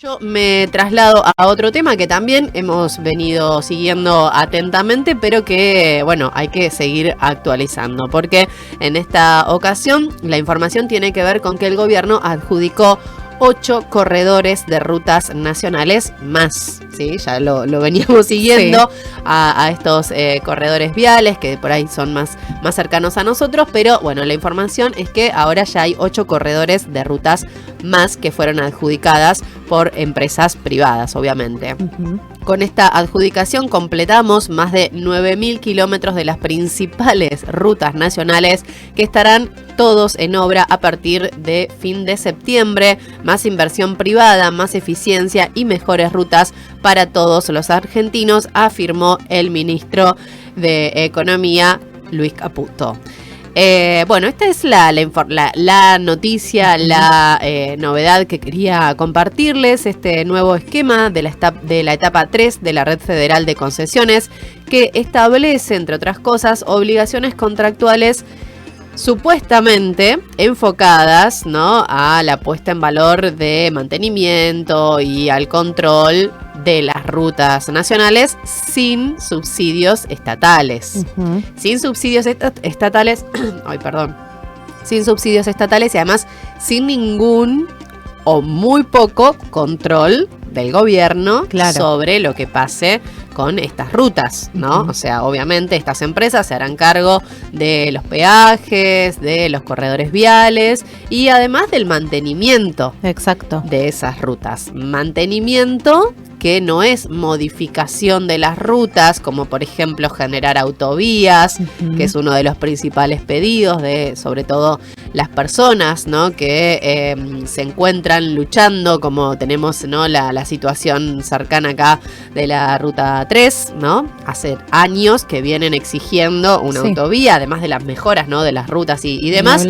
Yo me traslado a otro tema que también hemos venido siguiendo atentamente, pero que, bueno, hay que seguir actualizando, porque en esta ocasión la información tiene que ver con que el gobierno adjudicó 8 corredores de rutas nacionales más, ¿sí? Ya lo veníamos siguiendo, sí, a estos corredores viales que por ahí son más cercanos a nosotros, pero bueno, la información es que ahora ya hay 8 corredores de rutas más que fueron adjudicadas por empresas privadas, obviamente. Con esta adjudicación completamos más de 9.000 kilómetros de las principales rutas nacionales que estarán todos en obra a partir de fin de septiembre. Más inversión privada, más eficiencia y mejores rutas para todos los argentinos, afirmó el ministro de Economía, Luis Caputo. Bueno, esta es la noticia, la novedad que quería compartirles, este nuevo esquema de la etapa 3 de la Red Federal de Concesiones, que establece, entre otras cosas, obligaciones contractuales supuestamente enfocadas, ¿no?, a la puesta en valor de mantenimiento y al control de las rutas nacionales sin subsidios estatales. Sin subsidios estatales, sin subsidios estatales y además sin ningún o muy poco control del gobierno, claro, sobre lo que pase con estas rutas, ¿no? O sea, obviamente estas empresas se harán cargo de los peajes, de los corredores viales y además del mantenimiento, exacto, de esas rutas. Mantenimiento que no es modificación de las rutas, como por ejemplo generar autovías, que es uno de los principales pedidos de, sobre todo, las personas, ¿no?, que se encuentran luchando, como tenemos, ¿no?, la situación cercana acá de la ruta 3, ¿no? Hace años que vienen exigiendo una autovía, además de las mejoras, ¿no?, de las rutas y demás.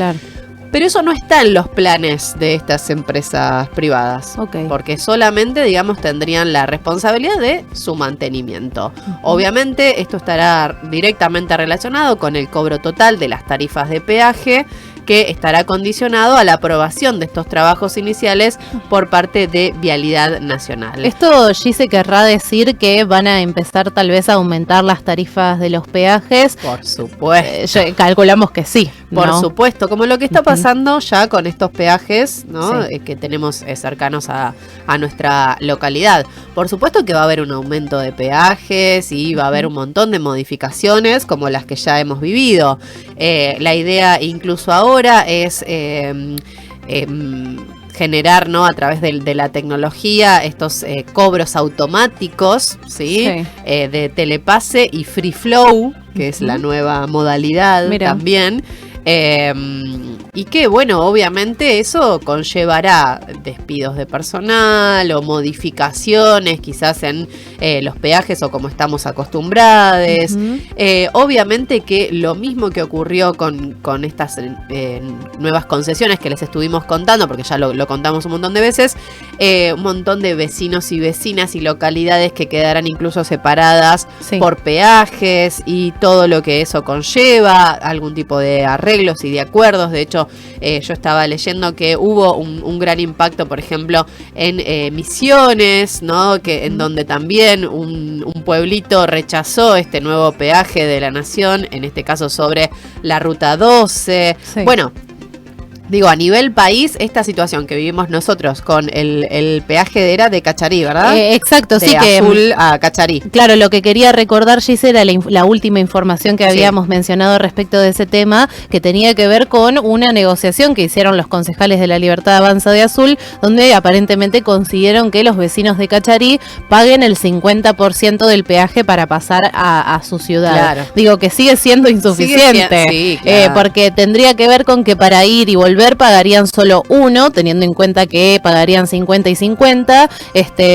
Pero eso no está en los planes de estas empresas privadas, porque solamente, digamos, tendrían la responsabilidad de su mantenimiento. Obviamente esto estará directamente relacionado con el cobro total de las tarifas de peaje, que estará condicionado a la aprobación de estos trabajos iniciales por parte de Vialidad Nacional. Esto, Gise, querrá decir que van a empezar tal vez a aumentar las tarifas de los peajes. Por supuesto. Calculamos que sí, ¿no? Por supuesto, como lo que está pasando ya con estos peajes, ¿no?, que tenemos cercanos a nuestra localidad. Por supuesto que va a haber un aumento de peajes y va a haber un montón de modificaciones como las que ya hemos vivido. La idea incluso ahora es generar, ¿no?, a través de la tecnología estos cobros automáticos, ¿sí? De telepase y free flow, que es la nueva modalidad también. Y que, bueno, obviamente eso conllevará despidos de personal o modificaciones quizás en los peajes o como estamos acostumbrados. Obviamente que lo mismo que ocurrió con estas nuevas concesiones que les estuvimos contando, porque ya lo contamos un montón de veces, un montón de vecinos y vecinas y localidades que quedarán incluso separadas por peajes y todo lo que eso conlleva, algún tipo de arreglos y de acuerdos. De hecho, yo estaba leyendo que hubo un gran impacto, por ejemplo, en Misiones, ¿no?, que en donde también un pueblito rechazó este nuevo peaje de la nación, en este caso sobre la ruta 12. Bueno, digo, a nivel país, esta situación que vivimos nosotros con el peaje era de Cacharí, ¿verdad? Exacto, de Azul a Cacharí. Claro, lo que quería recordar, Gise, era la última información que habíamos mencionado respecto de ese tema, que tenía que ver con una negociación que hicieron los concejales de la Libertad Avanza de Azul, donde aparentemente consiguieron que los vecinos de Cacharí paguen el 50% del peaje para pasar a su ciudad. Claro. Digo, que sigue siendo insuficiente, porque tendría que ver con que para ir y volver pagarían solo uno, teniendo en cuenta que pagarían 50 y 50,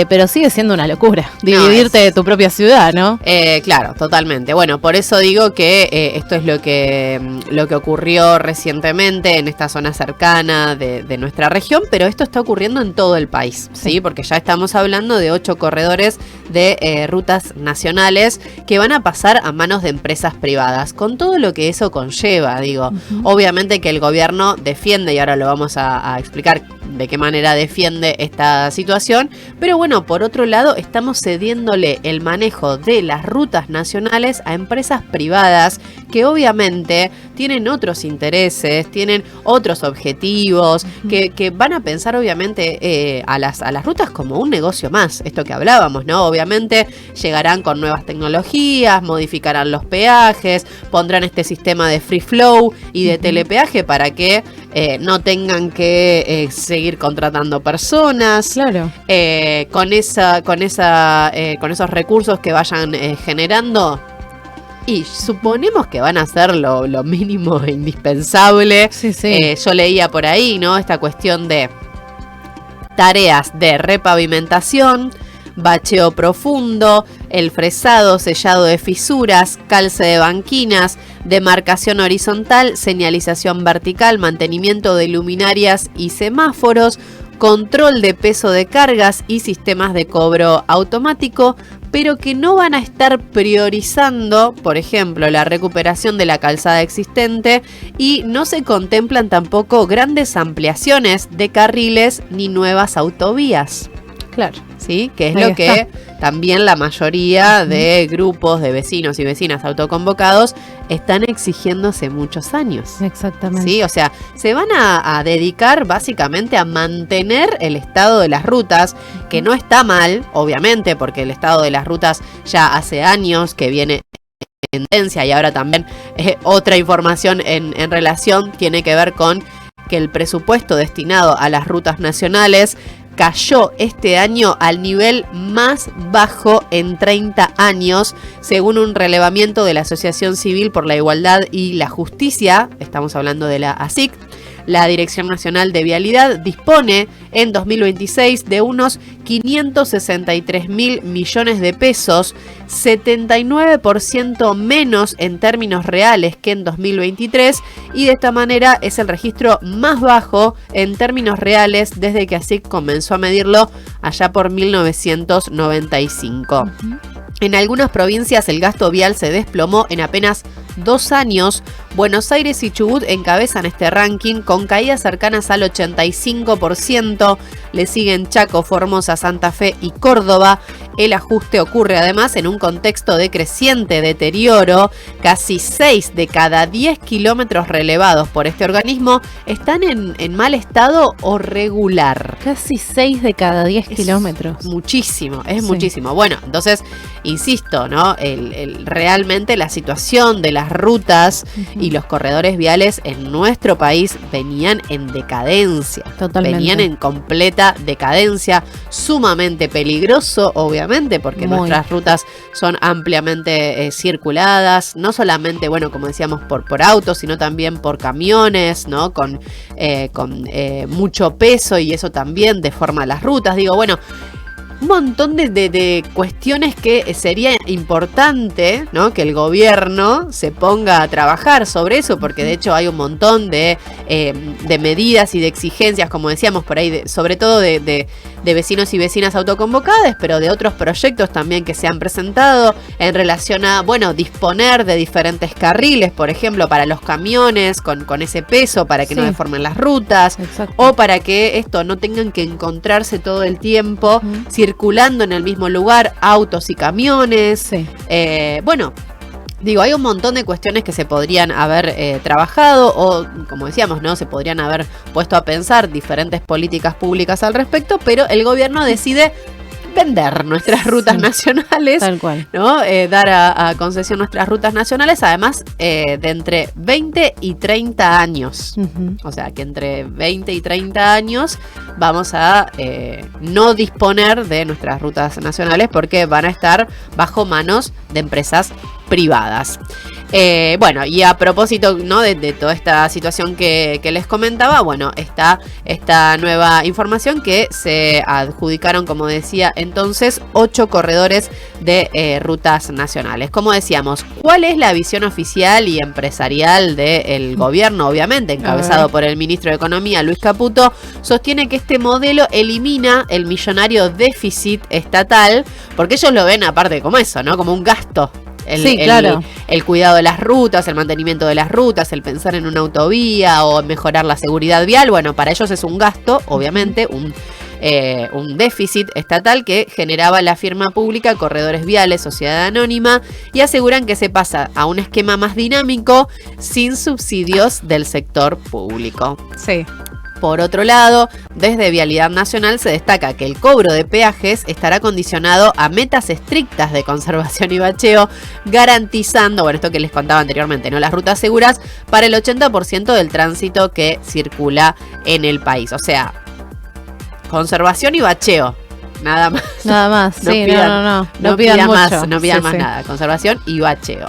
pero sigue siendo una locura dividirte de tu propia ciudad, ¿no? Claro, totalmente. Bueno, por eso digo que esto es lo que ocurrió recientemente en esta zona cercana de nuestra región, pero esto está ocurriendo en todo el país, ¿sí? Porque ya estamos hablando de 8 corredores de rutas nacionales que van a pasar a manos de empresas privadas, con todo lo que eso conlleva, digo. Obviamente que el gobierno defiende, y ahora lo vamos a explicar de qué manera defiende esta situación, pero bueno, por otro lado estamos cediéndole el manejo de las rutas nacionales a empresas privadas que obviamente tienen otros intereses, tienen otros objetivos, que van a pensar obviamente a las rutas como un negocio más, esto que hablábamos, ¿no? Obviamente llegarán con nuevas tecnologías, modificarán los peajes, pondrán este sistema de free flow y de telepeaje para que no tengan que seguir contratando personas. Claro. Con esos recursos que vayan generando. Y suponemos que van a ser lo mínimo e indispensable. Sí, sí. Yo leía por ahí, ¿no? Esta cuestión de tareas de repavimentación, bacheo profundo, el fresado, sellado de fisuras, calce de banquinas, demarcación horizontal, señalización vertical, mantenimiento de luminarias y semáforos, control de peso de cargas y sistemas de cobro automático, pero que no van a estar priorizando, por ejemplo, la recuperación de la calzada existente, y no se contemplan tampoco grandes ampliaciones de carriles ni nuevas autovías. Claro. ¿Sí? Que es Ahí lo que también la mayoría de grupos de vecinos y vecinas autoconvocados están exigiendo hace muchos años. Exactamente. ¿Sí? O sea, se van a dedicar básicamente a mantener el estado de las rutas, que no está mal, obviamente, porque el estado de las rutas ya hace años que viene en tendencia, y ahora también otra información en relación tiene que ver con que el presupuesto destinado a las rutas nacionales cayó este año al nivel más bajo en 30 años, según un relevamiento de la Asociación Civil por la Igualdad y la Justicia. Estamos hablando de la ASIC. La Dirección Nacional de Vialidad dispone en 2026 de unos 563.000 millones de pesos, 79% menos en términos reales que en 2023, y de esta manera es el registro más bajo en términos reales desde que ASIC comenzó a medirlo allá por 1995. En algunas provincias el gasto vial se desplomó en apenas 2 años. Buenos Aires y Chubut encabezan este ranking con caídas cercanas al 85%. Le siguen Chaco, Formosa, Santa Fe y Córdoba. El ajuste ocurre además en un contexto de creciente deterioro. Casi 6 de cada 10 kilómetros relevados por este organismo están en mal estado o regular. Casi 6 de cada 10 kilómetros. Muchísimo, es muchísimo. Bueno, entonces, insisto, ¿no? Realmente la situación de las rutas y los corredores viales en nuestro país venían en decadencia. Totalmente. Venían en completa decadencia, sumamente peligroso, obviamente, porque nuestras rutas son ampliamente circuladas, no solamente, bueno, como decíamos, por autos, sino también por camiones, ¿no? Con mucho peso, y eso también deforma las rutas. Digo, bueno, un montón de cuestiones que sería importante, ¿no? Que el gobierno se ponga a trabajar sobre eso, porque de hecho hay un montón de medidas y de exigencias, como decíamos por ahí, sobre todo de vecinos y vecinas autoconvocadas, pero de otros proyectos también que se han presentado en relación a, bueno, disponer de diferentes carriles, por ejemplo, para los camiones con ese peso, para que no deformen las rutas. Exacto. O para que esto no tengan que encontrarse todo el tiempo circulando en el mismo lugar autos y camiones. Sí. Bueno, digo, hay un montón de cuestiones que se podrían haber trabajado, o, como decíamos, ¿no? Se podrían haber puesto a pensar diferentes políticas públicas al respecto, pero el gobierno decide vender nuestras rutas nacionales, tal cual, ¿no? Dar a concesión nuestras rutas nacionales, además de entre 20 y 30 años. O sea, que entre 20 y 30 años vamos a no disponer de nuestras rutas nacionales, porque van a estar bajo manos de empresas privadas. Bueno, y a propósito, ¿no?, de toda esta situación que les comentaba, bueno, está esta nueva información que se adjudicaron, como decía entonces, 8 corredores de rutas nacionales. Como decíamos, ¿cuál es la visión oficial y empresarial del gobierno? Obviamente, encabezado por el ministro de Economía, Luis Caputo, sostiene que este modelo elimina el millonario déficit estatal, porque ellos lo ven aparte como eso, ¿no?, como un gasto. Claro. El cuidado de las rutas, el mantenimiento de las rutas, el pensar en una autovía o mejorar la seguridad vial. Bueno, para ellos es un gasto, obviamente, un déficit estatal que generaba la firma pública Corredores Viales, Sociedad Anónima, y aseguran que se pasa a un esquema más dinámico sin subsidios del sector público. Sí. Por otro lado, desde Vialidad Nacional se destaca que el cobro de peajes estará condicionado a metas estrictas de conservación y bacheo, garantizando, bueno, esto que les contaba anteriormente, ¿no?, las rutas seguras para el 80% del tránsito que circula en el país. O sea, conservación y bacheo. Nada más. Nada más, no sí, pidan, no pidan más, mucho. no pidan más nada. Conservación y bacheo.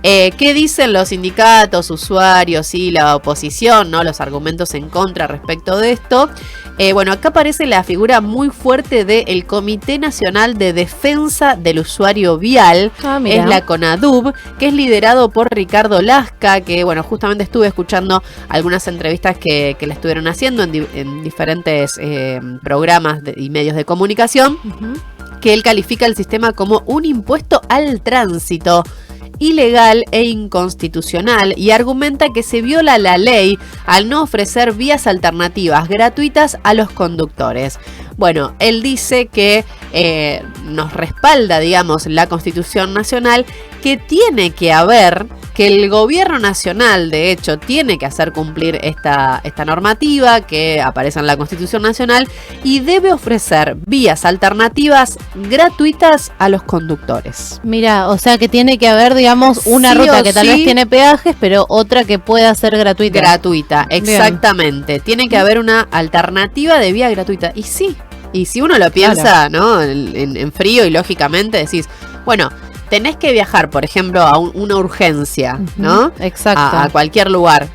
¿Qué dicen los sindicatos, usuarios y la oposición, ¿no?, los argumentos en contra respecto de esto? Bueno, acá aparece la figura muy fuerte del Comité Nacional de Defensa del Usuario Vial, es la CONADUV, que es liderado por Ricardo Lasca, que bueno, justamente estuve escuchando algunas entrevistas que le estuvieron haciendo en diferentes programas y medios de comunicación, que él califica el sistema como un impuesto al tránsito ilegal e inconstitucional, y argumenta que se viola la ley al no ofrecer vías alternativas gratuitas a los conductores. Bueno, él dice que nos respalda, digamos, la Constitución Nacional, que tiene que haber, que el gobierno nacional, de hecho, tiene que hacer cumplir esta normativa que aparece en la Constitución Nacional y debe ofrecer vías alternativas gratuitas a los conductores. Mira, o sea que tiene que haber, digamos, una ruta que tal vez tiene peajes, pero otra que pueda ser gratuita. Gratuita, exactamente. Bien. Tiene que haber una alternativa de vía gratuita. Y sí, y si uno lo piensa, claro, ¿no?, en frío, y lógicamente decís, bueno, tenés que viajar, por ejemplo, a una urgencia, ¿no? Exacto. A cualquier lugar,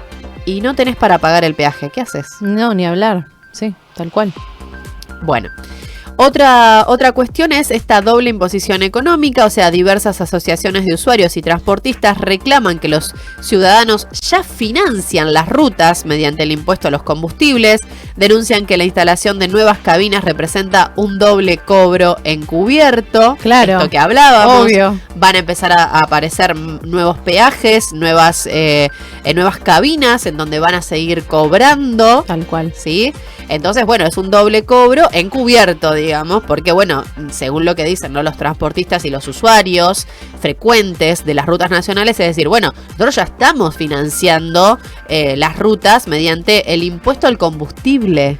y no tenés para pagar el peaje, ¿qué haces? No, ni hablar, sí, tal cual. Bueno, otra cuestión es esta doble imposición económica, o sea, diversas asociaciones de usuarios y transportistas reclaman que los ciudadanos ya financian las rutas mediante el impuesto a los combustibles, denuncian que la instalación de nuevas cabinas representa un doble cobro encubierto, claro, esto que hablábamos, obvio. Van a empezar a aparecer nuevos peajes, nuevas cabinas en donde van a seguir cobrando. Tal cual. ¿Sí? Entonces, bueno, es un doble cobro encubierto, digamos, porque, bueno, según lo que dicen, ¿no?, los transportistas y los usuarios frecuentes de las rutas nacionales, es decir, bueno, nosotros ya estamos financiando las rutas mediante el impuesto al combustible.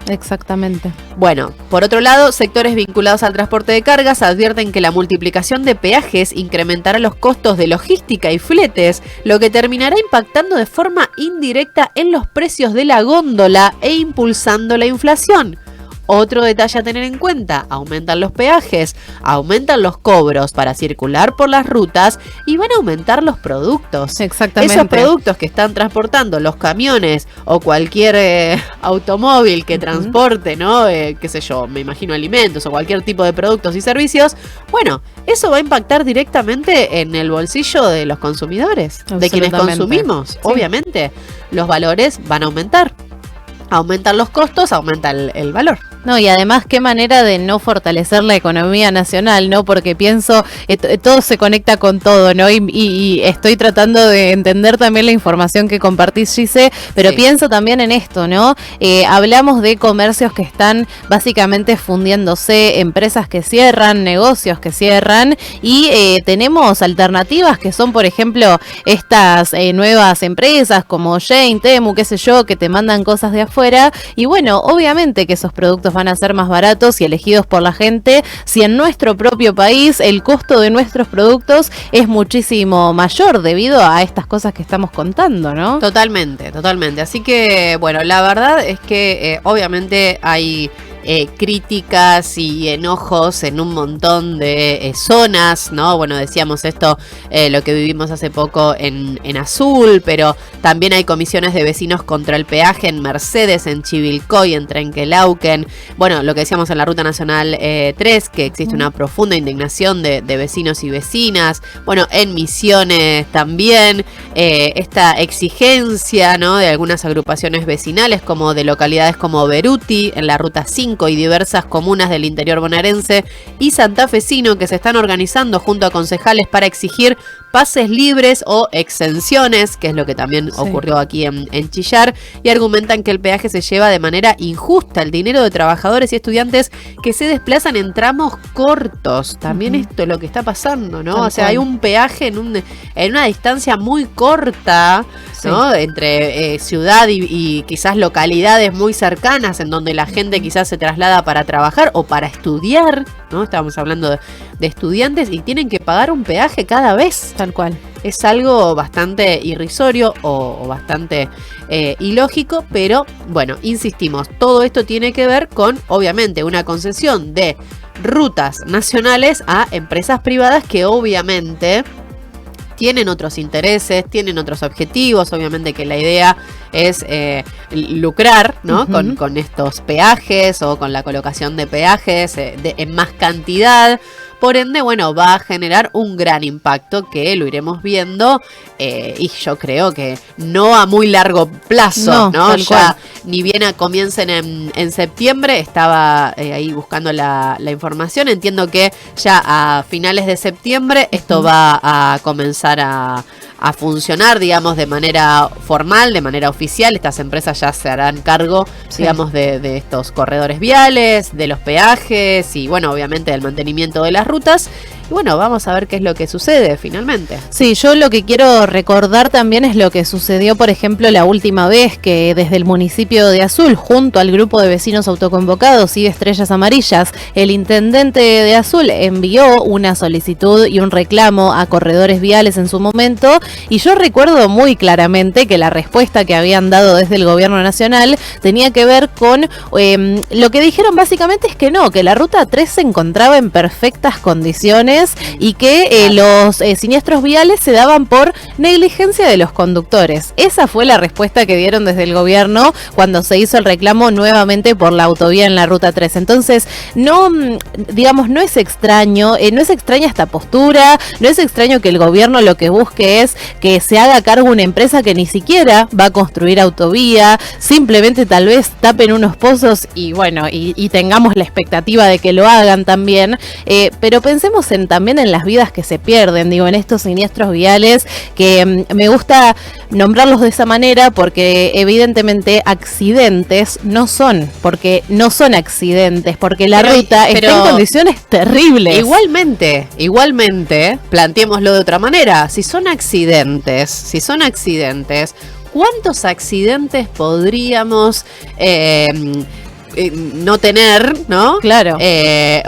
Exactamente. Bueno, por otro lado, sectores vinculados al transporte de cargas advierten que la multiplicación de peajes incrementará los costos de logística y fletes, lo que terminará impactando de forma indirecta en los precios de la góndola e impulsando la inflación. Otro detalle a tener en cuenta: aumentan los peajes, aumentan los cobros para circular por las rutas y van a aumentar los productos. Exactamente. Esos productos que están transportando los camiones o cualquier automóvil que transporte, ¿no? Qué sé yo, me imagino alimentos o cualquier tipo de productos y servicios. Bueno, eso va a impactar directamente en el bolsillo de los consumidores, de quienes consumimos. Sí. Obviamente, los valores van a aumentar. Aumentan los costos, aumenta el valor. No, y además qué manera de no fortalecer la economía nacional, ¿no? Porque pienso, todo se conecta con todo, ¿no? Y estoy tratando de entender también la información que compartís, Gise, pero sí, pienso también en esto, ¿no? Hablamos de comercios que están básicamente fundiéndose, empresas que cierran, negocios que cierran, y tenemos alternativas que son, por ejemplo, estas nuevas empresas como Shein, Temu, qué sé yo, que te mandan cosas de afuera, y bueno, obviamente que esos productos van a ser más baratos y elegidos por la gente si en nuestro propio país el costo de nuestros productos es muchísimo mayor debido a estas cosas que estamos contando, ¿no? Totalmente, totalmente. Así que, bueno, la verdad es que obviamente hay críticas y enojos en un montón de zonas, ¿no? Bueno, decíamos esto, lo que vivimos hace poco en Azul, pero también hay comisiones de vecinos contra el peaje en Mercedes, en Chivilcoy, en Trenquelauquen. Bueno, lo que decíamos en la Ruta Nacional 3, que existe una profunda indignación de vecinos y vecinas. Bueno, en Misiones también, esta exigencia, ¿no?, de algunas agrupaciones vecinales, como de localidades como Beruti, en la Ruta 5, y diversas comunas del interior bonaerense y santafesino, que se están organizando junto a concejales para exigir pases libres o exenciones, que es lo que también ocurrió aquí en Chillar, y argumentan que el peaje se lleva de manera injusta el dinero de trabajadores y estudiantes que se desplazan en tramos cortos. También esto es lo que está pasando, ¿no? O sea, hay un peaje en una distancia muy corta, ¿no? Entre ciudad y quizás localidades muy cercanas, en donde la gente quizás se traslada para trabajar o para estudiar, ¿no? Estábamos hablando de estudiantes y tienen que pagar un peaje cada vez. Tal cual. Es algo bastante irrisorio o bastante ilógico, pero bueno, insistimos, todo esto tiene que ver con, obviamente, una concesión de rutas nacionales a empresas privadas que obviamente tienen otros intereses, tienen otros objetivos. Obviamente que la idea es lucrar, ¿no? Con estos peajes o con la colocación de peajes en más cantidad. Por ende, bueno, va a generar un gran impacto que lo iremos viendo y yo creo que no a muy largo plazo, ¿no? Ya ni bien comiencen en septiembre, estaba ahí buscando la información, entiendo que ya a finales de septiembre esto va a comenzar a funcionar, digamos, de manera formal, de manera oficial. Estas empresas ya se harán cargo, digamos, de estos corredores viales, de los peajes y, bueno, obviamente del mantenimiento de las rutas. Y bueno, vamos a ver qué es lo que sucede finalmente. Sí, yo lo que quiero recordar también es lo que sucedió, por ejemplo, la última vez que desde el municipio de Azul, junto al grupo de vecinos autoconvocados y de Estrellas Amarillas, el intendente de Azul envió una solicitud y un reclamo a corredores viales en su momento, y yo recuerdo muy claramente que la respuesta que habían dado desde el gobierno nacional tenía que ver con lo que dijeron básicamente es que no, que la ruta 3 se encontraba en perfectas condiciones y que los siniestros viales se daban por negligencia de los conductores. Esa fue la respuesta que dieron desde el gobierno cuando se hizo el reclamo nuevamente por la autovía en la ruta 3. Entonces, no, digamos, no es extraña esta postura, no es extraño que el gobierno lo que busque es que se haga cargo una empresa que ni siquiera va a construir autovía, simplemente tal vez tapen unos pozos y bueno, y tengamos la expectativa de que lo hagan también, pero pensemos también en las vidas que se pierden, digo, en estos siniestros viales, que me gusta nombrarlos de esa manera porque evidentemente accidentes no son, porque no son accidentes, porque la ruta está en condiciones terribles. Igualmente, planteémoslo de otra manera, si son accidentes, ¿cuántos accidentes podríamos no tener, ¿no? Claro.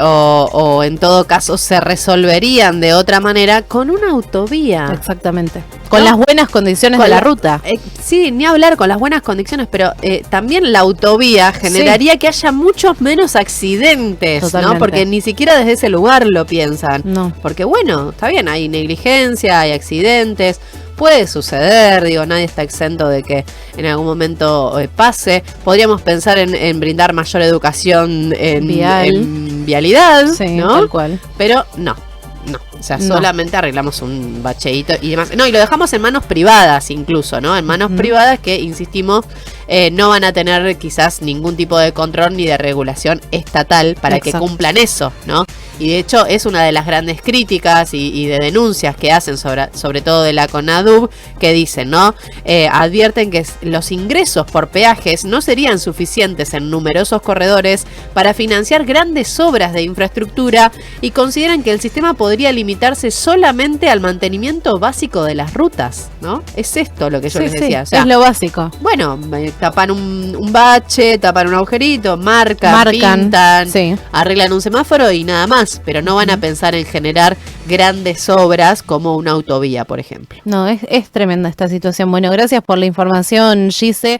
O en todo caso se resolverían de otra manera con una autovía? Exactamente. Con las buenas condiciones de la ruta. Sí, ni hablar con las buenas condiciones, pero también la autovía generaría que haya muchos menos accidentes, totalmente, ¿no? Porque ni siquiera desde ese lugar lo piensan. No. Porque bueno, está bien, hay negligencia, hay accidentes. Puede suceder, digo, nadie está exento de que en algún momento pase. Podríamos pensar en brindar mayor educación en vialidad, ¿no? Tal cual. Pero no. O sea, solamente arreglamos un bacheíto y demás. No, y lo dejamos en manos privadas incluso, ¿no? En manos privadas que, insistimos, no van a tener quizás ningún tipo de control ni de regulación estatal para que cumplan eso, ¿no? Y de hecho es una de las grandes críticas y de denuncias que hacen sobre todo de la CONADUB, que dicen, ¿no? Advierten que los ingresos por peajes no serían suficientes en numerosos corredores para financiar grandes obras de infraestructura y consideran que el sistema podría limitarse solamente al mantenimiento básico de las rutas, ¿no? Es esto lo que yo les decía. O sea, es lo básico. Bueno, tapan un bache, tapan un agujerito, marcan, pintan, arreglan un semáforo y nada más. Pero no van a pensar en generar grandes obras como una autovía, por ejemplo. No, es tremenda esta situación. Bueno, gracias por la información, Gise.